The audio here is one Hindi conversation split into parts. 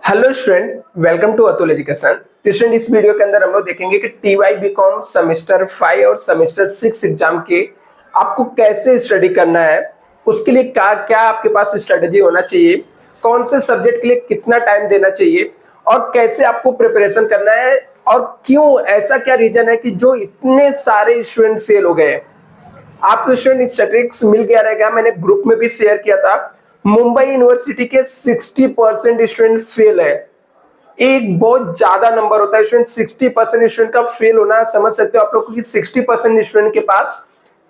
Hello student, welcome to Atul Education. तो स्टूडेंट, इस वीडियो के अंदर हम लोग देखेंगे कि टीवाई बीकॉम सेमेस्टर 5 और सेमेस्टर 6 एग्जाम के आपको कैसे स्टडी करना है, उसके लिए क्या क्या आपके पास स्ट्रेटजी होना चाहिए, कौन से सब्जेक्ट के लिए कितना टाइम देना चाहिए और कैसे आपको प्रिपरेशन करना है और क्यों, ऐसा क्या रीजन है कि जो इतने सारे स्टूडेंट फेल हो गए। आपको स्टूडेंट स्टैटिस्टिक्स मिल गया रहेगा, मैंने ग्रुप में भी शेयर किया था। मुंबई यूनिवर्सिटी के 60% स्टूडेंट फेल है। एक बहुत ज्यादा नंबर होता है स्टूडेंट, 60% स्टूडेंट का फेल होना। समझ सकते हो आप लोग कि 60% स्टूडेंट के पास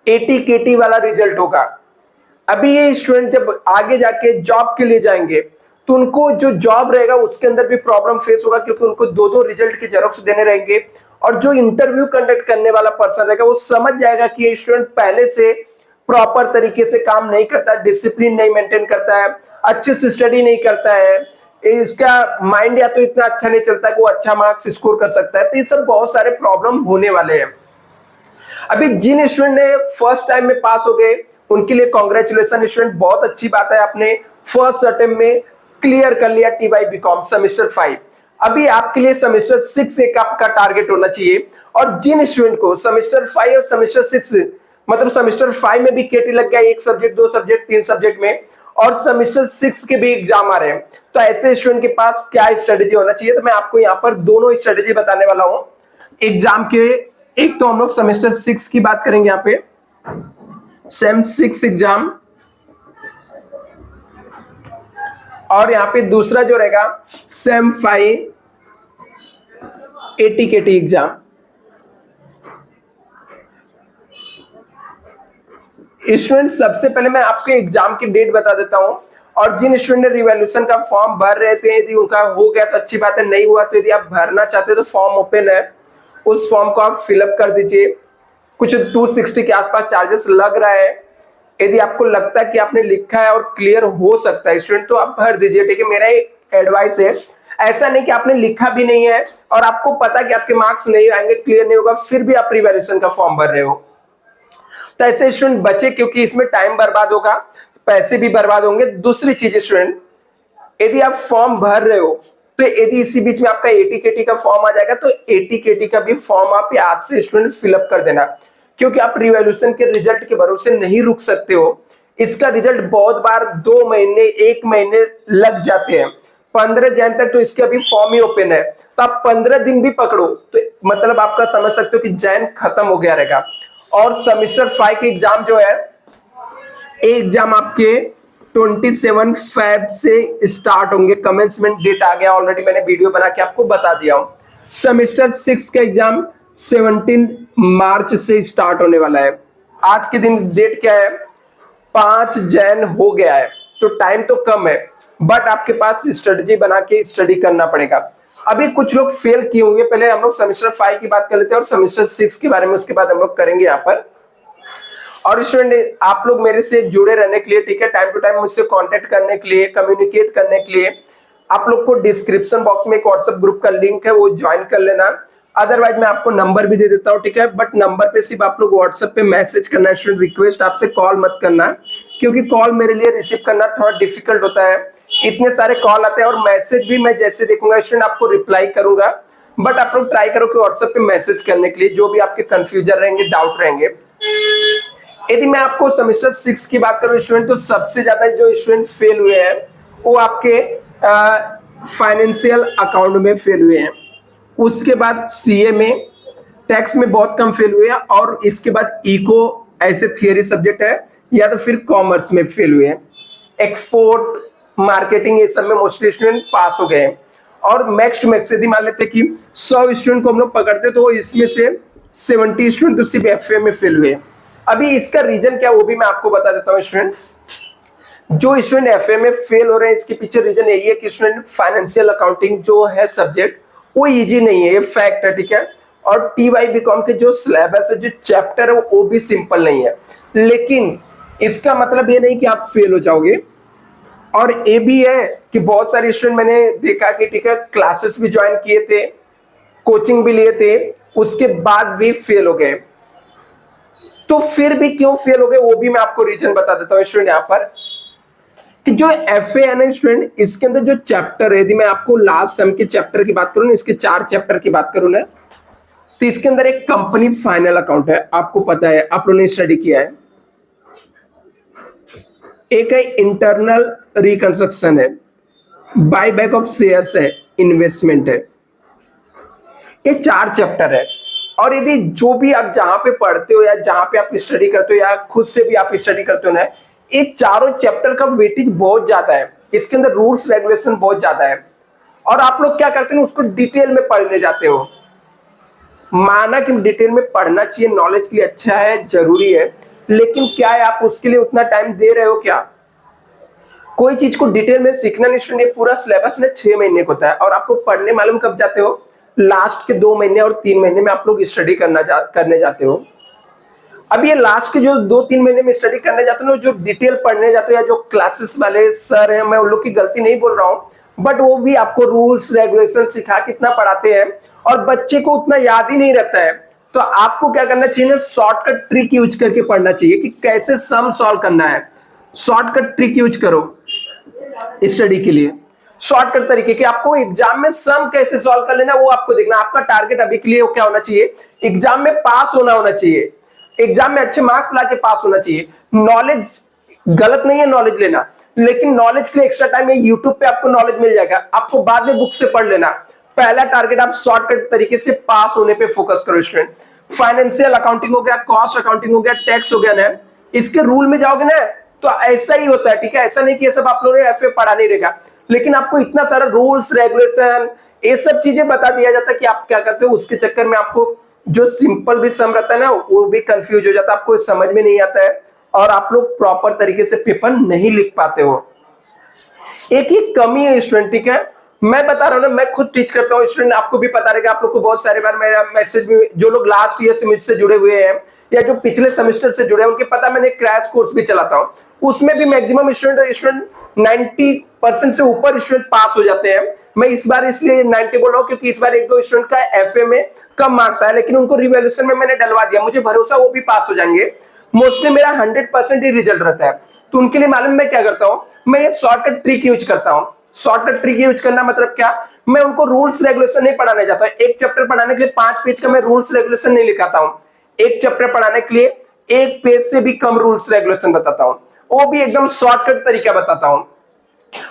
80 केटी वाला रिजल्ट होगा। अभी ये स्टूडेंट जब आगे जाके जॉब के लिए जाएंगे तो उनको जो जॉब रहेगा उसके अंदर भी प्रॉब्लम फेस होगा, क्योंकि उनको दो दो रिजल्ट के जेरॉक्स देने रहेंगे। और जो इंटरव्यू कंडक्ट करने वाला पर्सन रहेगा वो समझ जाएगा कि ये स्टूडेंट पहले से प्रॉपर तरीके से काम नहीं करता, डिसिप्लिन नहीं मेंटेन करता है, अच्छे से स्टडी नहीं करता है, इसका माइंड या तो इतना अच्छा नहीं चलता कि वो अच्छा मार्क्स स्कोर कर सकता है। तो ये सब बहुत सारे प्रॉब्लम होने वाले हैं। अभी जिन स्टूडेंट ने फर्स्ट टाइम में पास हो गए उनके लिए कॉन्ग्रेचुलेशन स्टूडेंट, बहुत अच्छी बात है, आपने फर्स्ट अटेम्प्ट में क्लियर कर लिया टीवाई बीकॉम सेमेस्टर 5। अभी आपके लिए सेमेस्टर 6 एक आपका टारगेट होना चाहिए। और जिन स्टूडेंट को सेमेस्टर 5 और सेमेस्टर 6 मतलब सेमेस्टर 5 में भी केटी लग गया, एक सब्जेक्ट, दो सब्जेक्ट, तीन सब्जेक्ट में, और सेमेस्टर 6 के भी एग्जाम आ रहे हैं, तो ऐसे स्टूडेंट के पास क्या स्ट्रेटेजी होना चाहिए। तो मैं आपको यहाँ पर दोनों स्ट्रेटेजी बताने वाला हूँ एग्जाम के। एक तो हम लोग सेमेस्टर 6 की बात करेंगे, यहाँ पे सेम 6 एग्जाम, और यहाँ पे दूसरा जो रहेगा सेम 5 80 केटी एग्जाम। स्टूडेंट, सबसे पहले मैं आपके एग्जाम की डेट बता देता हूं। और जिन स्टूडेंट ने रिवॉल्यूशन का फॉर्म भर रहे थे, यदि उनका हो गया तो अच्छी बात है, नहीं हुआ तो यदि आप भरना चाहते हो तो फॉर्म ओपन है, उस फॉर्म को आप फिलअप कर दीजिए। कुछ 260 के आसपास चार्जेस लग रहा है। यदि आपको लगता है कि आपने लिखा है और क्लियर हो सकता है स्टूडेंट, तो आप भर दीजिए, ठीक है। मेरा एक एडवाइस है, ऐसा नहीं कि आपने लिखा भी नहीं है और आपको पता कि आपके मार्क्स नहीं आएंगे, क्लियर नहीं होगा, फिर भी आप रिवॉल्यूशन का फॉर्म भर रहे हो, तो ऐसे स्टूडेंट बचे, क्योंकि इसमें टाइम बर्बाद होगा, पैसे भी बर्बाद होंगे। दूसरी चीज स्टूडेंट, यदि आप फॉर्म भर रहे हो तो यदि इसी बीच में आपका 80 केटी का फॉर्म आ जाएगा तो 80 केटी का भी फॉर्म आप आज से स्टूडेंट फिलअप कर देना, क्योंकि आप रिवॉल्यूशन के रिजल्ट के भरोसे नहीं रुक सकते हो। इसका रिजल्ट बहुत बार 2 महीने 1 महीने लग जाते हैं। 15 जन तक तो इसके अभी फॉर्म ही ओपन है, तो आप 15 दिन भी पकड़ो तो मतलब आपका समझ सकते हो कि जैन खत्म हो गया रहेगा। और सेमेस्टर 5 के एग्जाम जो है, एग्जाम आपके 27 फेब से स्टार्ट होंगे। कमेंसमेंट डेट आ गया ऑलरेडी, मैंने वीडियो बना के आपको बता दिया हूं। सेमेस्टर 6 का एग्जाम 17 मार्च से स्टार्ट होने वाला है। आज के दिन डेट क्या है, 5 जैन हो गया है, तो टाइम तो कम है, बट आपके पास स्ट्रेटजी बना के स्टडी करना पड़ेगा। अभी कुछ लोग फेल किए होंगे, पहले हम लोग सेमेस्टर 5 की बात कर लेते हैं और सेमेस्टर 6 के बारे में उसके बाद हम लोग करेंगे यहाँ पर। और स्टूडेंट, आप लोग मेरे से जुड़े रहने के लिए, ठीक है, टाइम टू टाइम मुझसे कांटेक्ट करने के लिए, कम्युनिकेट करने के लिए, आप लोग को डिस्क्रिप्शन बॉक्स में एक व्हाट्सएप ग्रुप का लिंक है, वो ज्वाइन कर लेना। अदरवाइज मैं आपको नंबर भी दे देता हूँ, ठीक है, बट नंबर पे सिर्फ आप लोग व्हाट्सएप पे मैसेज करना है स्टूडेंट, रिक्वेस्ट आपसे कॉल मत करना, क्योंकि कॉल मेरे लिए रिसीव करना थोड़ा डिफिकल्ट होता है। इतने सारे कॉल आते हैं और मैसेज भी मैं जैसे देखूंगा स्टूडेंट आपको रिप्लाई करूंगा, बट आप लोग ट्राई करो कि व्हाट्सएप पे मैसेज करने के लिए, जो भी आपके कंफ्यूजन रहेंगे, डाउट रहेंगे। यदि मैं आपको सेमेस्टर 6 की बात करूं स्टूडेंट, तो सबसे ज्यादा जो स्टूडेंट फेल हुए हैं वो आपके फाइनेंशियल अकाउंट में फेल हुए हैं। उसके बाद सीए में, टैक्स में बहुत कम फेल हुए हैं, और इसके बाद इको ऐसे थियरी सब्जेक्ट है, या तो फिर कॉमर्स में फेल हुए हैं। एक्सपोर्ट, मार्केटिंग, ये सब में मोस्टली स्टूडेंट पास हो गए हैं। और नेक्स्ट मैक्स यदि मान लेते कि 100 स्टूडेंट को हम लोग पकड़ते तो इसमें से 70 स्टूडेंट तो सिर्फ एफए में फेल हुए। अभी इसका रीजन क्या वो भी मैं आपको बता देता हूँ स्टूडेंट। जो स्टूडेंट एफए में फेल हो रहे हैं इसके पीछे रीजन यही है कि स्टूडेंट फाइनेंशियल अकाउंटिंग जो है सब्जेक्ट वो इजी नहीं है, ये फैक्ट है, ठीक है। और टीवाई बीकॉम के जो सिलेबस है, जो चैप्टर है, वो भी सिंपल नहीं है, लेकिन इसका मतलब ये नहीं कि आप फेल हो जाओगे। और ये भी है कि बहुत सारे स्टूडेंट मैंने देखा कि ठीक है, क्लासेस भी ज्वाइन किए थे, कोचिंग भी लिए थे, उसके बाद भी फेल हो गए। तो फिर भी क्यों फेल हो गए वो भी मैं आपको रीजन बता देता हूँ स्टूडेंट। यहाँ पर कि जो एफए है ना स्टूडेंट, इसके अंदर जो चैप्टर है, यदि मैं आपको लास्ट सेम के चैप्टर की बात करूं ना, इसके 4 चैप्टर की बात करूं ना, तो इसके अंदर एक कंपनी फाइनल अकाउंट है, आपको पता है, आप लोगों ने स्टडी किया है। एक है इंटरनल रिकंस्ट्रक्शन है, बाय बैक ऑफ शेयर्स है, इन्वेस्टमेंट है। ये 4 चैप्टर है। और यदि जो भी आप जहां पे पढ़ते हो या जहां पे आप स्टडी करते हो या खुद से भी आप स्टडी करते हो ना, ये चारों चैप्टर का वेटेज बहुत ज्यादा है, इसके अंदर रूल्स रेगुलेशन बहुत ज्यादा है। और आप लोग क्या करते हैं, उसको डिटेल में पढ़ने जाते हो। माना कि डिटेल में पढ़ना चाहिए, नॉलेज के लिए अच्छा है, जरूरी है, लेकिन क्या है आप उसके लिए उतना टाइम दे रहे हो क्या? कोई चीज को डिटेल में सीखना नहीं स्टूडेंट, पूरा सिलेबस ने 6 महीने का होता है, और आपको पढ़ने मालूम कब जाते हो? लास्ट के 2 महीने और 3 महीने में आप लोग स्टडी करने जाते हो। अब ये लास्ट के जो 2-3 महीने में स्टडी करने जाते हो, जो डिटेल पढ़ने जाते हो, या जो क्लासेस वाले सर हैं, मैं उन लोग की गलती नहीं बोल रहा हूँ, बट वो भी आपको रूल्स रेगुलेशन सिखा कितना पढ़ाते हैं, और बच्चे को उतना याद ही नहीं रहता है। तो आपको क्या करना चाहिए ना, शॉर्टकट ट्रिक यूज करके पढ़ना चाहिए कि कैसे सम सॉल्व करना है। शॉर्टकट ट्रिक यूज करो स्टडी के लिए, शॉर्टकट तरीके कि आपको एग्जाम में सम कैसे सॉल्व कर लेना, वो आपको देखना। आपका टारगेट अभी के लिए वो क्या होना चाहिए? एग्जाम में पास होना चाहिए, एग्जाम में अच्छे मार्क्स लाके पास होना चाहिए। नॉलेज गलत नहीं है नॉलेज लेना, लेकिन नॉलेज के लिए एक्स्ट्रा टाइम है, यूट्यूब पे आपको नॉलेज मिल जाएगा, आपको बाद में बुक से पढ़ लेना। पहला टारगेट आप शॉर्टकट तरीके से पास होने पे फोकस करो स्टूडेंट। फाइनेंशियल अकाउंटिंग हो गया, कॉस्ट अकाउंटिंग हो गया, टैक्स हो गया ना, इसके रूल में जाओगे ना तो ऐसा ही होता है, ठीक है? ऐसा नहीं कि ये सब आप लोगों ने एफए पढ़ा नहीं रहेगा, लेकिन आपको इतना सारा रूल्स रेगुलेशन ये सब चीजें बता दिया जाता है कि आप क्या करते हो, उसके चक्कर में आपको जो सिंपल भी सम रहता है ना, वो भी कंफ्यूज हो जाता है, आपको समझ में नहीं आता है, और आप लोग प्रॉपर तरीके से पेपर नहीं लिख पाते हो। एक ही कमी है स्टूडेंट, ठीक है? मैं बता रहा हूं ना, मैं खुद टीच करता हूँ स्टूडेंट, आपको भी पता रहेगा, आप लोग को बहुत सारे बार मेरा मैसेज भी, जो लोग लास्ट ईयर से मुझसे जुड़े हुए हैं या जो पिछले सेमेस्टर से जुड़े हैं, उनके पता, मैंने क्रैश कोर्स भी चलाता हूँ, उसमें भी मैक्सिमम स्टूडेंट 90% से ऊपर स्टूडेंट पास हो जाते हैं। मैं इस बार इसलिए 90 बोल रहा हूँ क्योंकि इस बार 1-2 स्टूडेंट का एफए में कम मार्क्स आया, लेकिन उनको रिवैल्यूएशन में मैंने डलवा दिया, मुझे भरोसा वो भी पास हो जाएंगे। मोस्टली मेरा 100% ही रिजल्ट रहता है। तो उनके लिए मालूम मैं क्या करता हूँ, मैं ये शॉर्टकट ट्रिक यूज करता हूँ। शॉर्टकट ट्रिक यूज करना मतलब क्या? मैं उनको रूल्स रेगुलेशन नहीं पढ़ाने जाता। एक चैप्टर पढ़ाने के लिए 5 पेज का मैं रूल्स रेगुलेशन नहीं लिखाता हूँ। एक चैप्टर पढ़ाने के लिए 1 पेज से भी कम रूल्स रेगुलेशन बताता हूँ, वो भी एकदम शॉर्टकट तरीका बताता हूँ।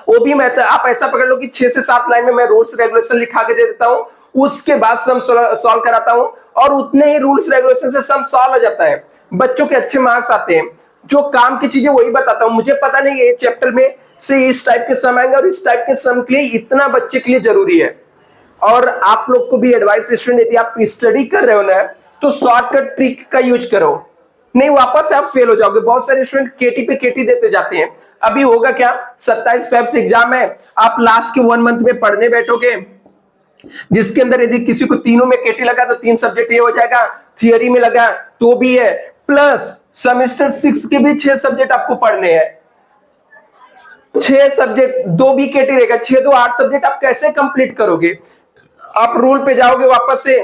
वो भी मैं, आप ऐसा पकड़ लो कि 6 से 7 लाइन में मैं रूल्स रेगुलेशन लिखा के दे देता हूँ, उसके बाद सम सॉल्व कराता हूँ, और उतने ही रूल्स रेगुलेशन से सम सॉल्व हो जाता है, बच्चों के अच्छे मार्क्स आते हैं। जो काम की चीजें वही बताता हूँ। मुझे पता नहीं ये चैप्टर में से इस टाइप के सम आएंगे और इस टाइप के सम के लिए इतना बच्चे के लिए जरूरी है। और आप लोग को भी एडवाइस स्टूडेंट, यदि आप स्टडी कर रहे हो ना, तो शॉर्टकट ट्रिक का यूज करो, नहीं वापस से आप फेल हो जाओगे। बहुत सारे स्टूडेंट केटी पे केटी देते जाते हैं। अभी होगा क्या, 27 फेब से एग्जाम है, आप लास्ट के 1 मंथ में पढ़ने बैठोगे, जिसके अंदर यदि किसी को तीनों में केटी लगा तो 3 सब्जेक्ट ये हो जाएगा, थियरी में लगा तो भी है, प्लस सेमेस्टर 6 के भी 6 सब्जेक्ट आपको पढ़ने हैं। 6 सब्जेक्ट, 2 भी केटी रहेगा, 6 तो 8 सब्जेक्ट आप कैसे कंप्लीट करोगे? आप रूल पे जाओगे वापस से,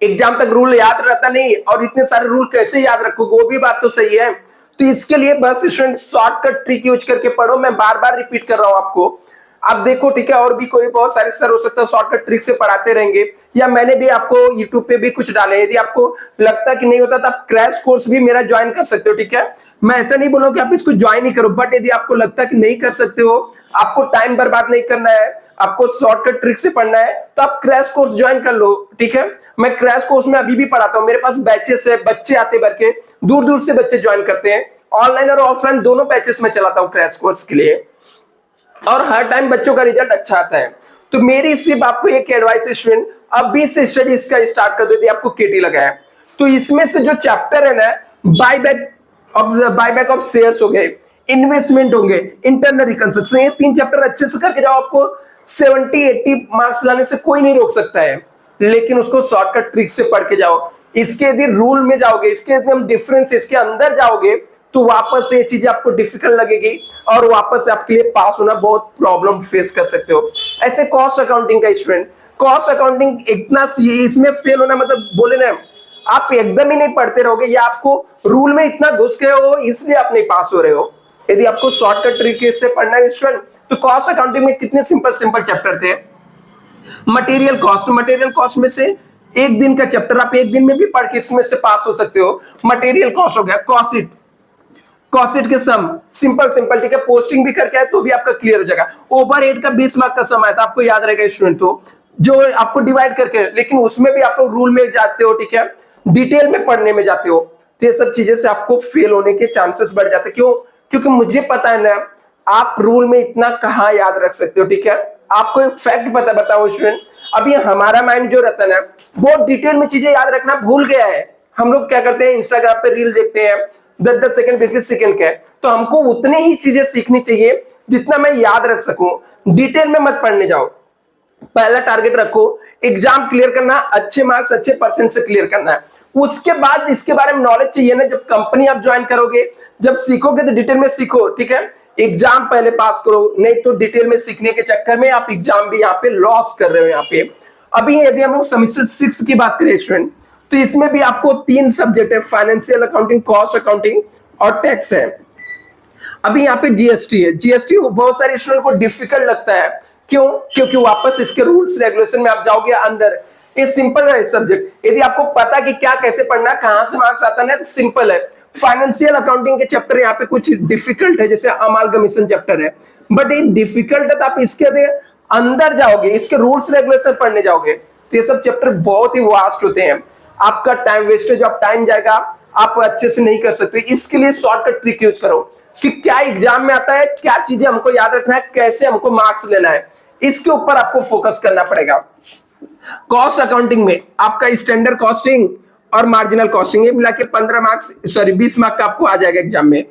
एग्जाम तक रूल याद रहता नहीं, और इतने सारे रूल कैसे याद रखोगे? वो भी बात तो सही है। तो इसके लिए बस स्टूडेंट शॉर्टकट ट्रिक यूज करके पढ़ो। मैं बार बार रिपीट कर रहा हूं आपको, आप देखो, ठीक है? और भी कोई बहुत सारे सर हो सकता है शॉर्टकट ट्रिक से पढ़ाते रहेंगे, या मैंने भी आपको यूट्यूब पे भी कुछ डाले। यदि आपको लगता कि नहीं होता तो आप क्रैश कोर्स भी मेरा ज्वाइन कर सकते हो, ठीक है? मैं ऐसा नहीं बोलूं कि आप इसको ज्वाइन ही करो, बट यदि आपको लगता है कि नहीं कर सकते हो, आपको टाइम बर्बाद नहीं करना है, आपको शॉर्टकट ट्रिक से पढ़ना है, तो आप क्रैश कोर्स ज्वाइन कर लो, ठीक है? मैं क्रैश कोर्स में अभी भी पढ़ाता हूं, मेरे पास बैचेस है, बच्चे आते भर के, दूर दूर से बच्चे ज्वाइन करते हैं। ऑनलाइन और ऑफलाइन दोनों बैचेस में चलाता हूं क्रैश कोर्स के लिए, और हर टाइम बच्चों का रिजल्ट अच्छा आता है। तो मेरी सिर्फ आपको एक एडवाइस है स्टूडेंट, अभी से स्टडी इसका स्टार्ट कर दो यदि आपको केटी लगा है। तो इसमें से जो चैप्टर है ना, बायबैक ऑफ शेयर्स हो गए, इन्वेस्टमेंट होंगे, इंटरनल रिकंस्ट्रक्शन, ये 3 चैप्टर अच्छे से करके जाओ, आपको 70-80 मार्क्स लाने से कोई नहीं रोक सकता है। लेकिन उसको शॉर्टकट ट्रिक से पढ़ के जाओ। इसके यदि रूल में जाओगे, इसके एकदम डिफरेंस, इसके अंदर जाओगे, तो वापस से ये चीजें आपको डिफिकल्ट लगेगी, और वापस से आपके लिए पास होना बहुत प्रॉब्लम फेस कर सकते हो। ऐसे कॉस्ट अकाउंटिंग का स्टूडेंट, कॉस्ट अकाउंटिंग इतना, इसमें फेल होना मतलब बोले ना, आप एकदम ही नहीं पढ़ते रहोगे, या आपको रूल में इतना घुस गए हो इसलिए आप नहीं पास हो रहे हो। यदि आपको शॉर्टकट तरीके से पढ़ना है स्टूडेंट, तो कॉस्ट अकाउंटिंग में कितने सिंपल सिंपल चैप्टर थे। मटेरियल कॉस्ट में से एक दिन का चैप्टर आप एक दिन में भी पढ़ के इसमें से पास हो सकते हो। मटेरियल कॉस्ट हो गया, कॉस्ट के सम सिंपल सिंपल, ठीक है, पोस्टिंग भी करके आए तो भी आपका क्लियर हो जाएगा। ओवरहेड का 20 मार्क का सम आया था, आपको याद रहेगा स्टूडेंट, तो जो आपको डिवाइड करके, लेकिन उसमें भी आप लोग रूल में जाते हो, ठीक है, डिटेल में पढ़ने में जाते हो, तो ये सब चीजें से आपको फेल होने के चांसेस बढ़ जाते हैं। क्यों? क्योंकि मुझे पता है ना, आप रूल में इतना कहाँ याद रख सकते हो, ठीक है। आपको एक फैक्ट बताओ स्टूडेंट, अभी हमारा माइंड जो रहता है ना, बहुत डिटेल में चीजें याद रखना भूल गया है। हम लोग क्या करते हैं, इंस्टाग्राम पे रील देखते हैं 10-10 सेकंड 20-20 सेकंड के, तो हमको उतने ही चीजें सीखनी चाहिए जितना मैं याद रख सकूं। डिटेल में मत पढ़ने जाओ। पहला टारगेट रखो एग्जाम क्लियर करना, अच्छे मार्क्स अच्छे परसेंट से क्लियर करना है। उसके बाद इसके बारे में नॉलेज चाहिए ना, जब कंपनी आप ज्वाइन करोगे, जब सीखोगे तो डिटेल में सीखो, ठीक है। एग्जाम पहले पास करो, नहीं तो डिटेल में सीखने के चक्कर में आप एग्जाम भी यहाँ पे लॉस कर रहे हो। यहाँ पे अभी यदि हम लोग सेमेस्टर 6 की बात करें स्टूडेंट, तो इसमें भी आपको 3 सब्जेक्ट है, फाइनेंशियल अकाउंटिंग, कॉस्ट अकाउंटिंग और टैक्स है। अभी यहाँ पे जीएसटी है। जीएसटी बहुत सारे स्टूडेंट को डिफिकल्ट लगता है। क्यों? क्योंकि वापस इसके रूल्स रेगुलेशन में आप जाओगे अंदर। ये सिंपल है सब्जेक्ट, यदि आपको पता कि क्या कैसे पढ़ना, कहां से मार्क्स आता है, तो सिंपल है। फाइनेंशियल अकाउंटिंग के चैप्टर यहाँ पे कुछ डिफिकल्ट है, जैसे अमालगमेशन चैप्टर है, बट ये डिफिकल्ट है तो आप इसके अंदर जाओगे, इसके रूल्स रेगुलेशन पढ़ने जाओगे, तो ये सब चैप्टर बहुत ही वास्ट होते हैं। आपका टाइम वेस्टेज, आप टाइम जाएगा, आप अच्छे से नहीं कर सकते। इसके लिए शॉर्टकट ट्रिक यूज करो कि क्या एग्जाम में आता है, क्या चीजें हमको याद रखना है, कैसे हमको मार्क्स लेना है, इसके ऊपर आपको फोकस करना पड़ेगा। कॉस्ट अकाउंटिंग में आपका स्टैंडर्ड कॉस्टिंग और मार्जिनल कॉस्टिंग ये मिला के 20 मार्क का आपको आ जाएगा एग्जाम में।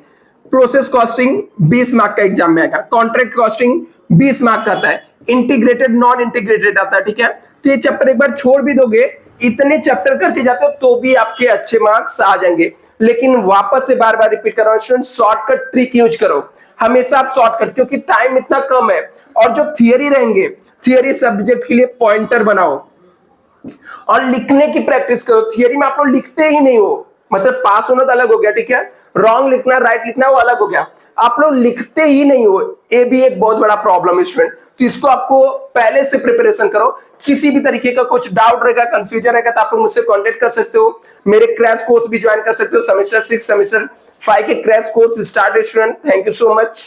प्रोसेस कॉस्टिंग 20 मार्क का एग्जाम में आएगा। कॉन्ट्रैक्ट कॉस्टिंग 20 मार्क का आता है। इंटीग्रेटेड नॉन इंटीग्रेटेड आता है, ठीक है। तो ये चैप्टर एक बार छोड़ भी दोगे, इतने चैप्टर करके जाते हो तो भी आपके अच्छे मार्क्स आ जाएंगे। लेकिन वापस से बार बार रिपीट कर रहा हूं स्टूडेंट, शॉर्टकट ट्रिक यूज करो हमेशा आप शॉर्टकट, क्योंकि टाइम इतना कम है। और जो थियरी रहेंगे, थियरी सब्जेक्ट के लिए पॉइंटर बनाओ और लिखने की प्रैक्टिस करो। थियरी में आप लोग लिखते ही नहीं हो, मतलब पास होना तो अलग हो गया, ठीक है, रॉन्ग लिखना राइट लिखना वो अलग हो गया, आप लोग लिखते ही नहीं हो। ये भी एक बहुत बड़ा प्रॉब्लम है स्टूडेंट, तो इसको आपको पहले से प्रिपरेशन करो। किसी भी तरीके का कुछ डाउट रहेगा, कंफ्यूजन रहेगा, तो आप लोग मुझसे कांटेक्ट कर सकते हो। मेरे क्रैश कोर्स भी ज्वाइन कर सकते हो। सेमेस्टर 6 सेमेस्टर 5 के क्रैश कोर्स स्टार्ट है student. Thank you so much.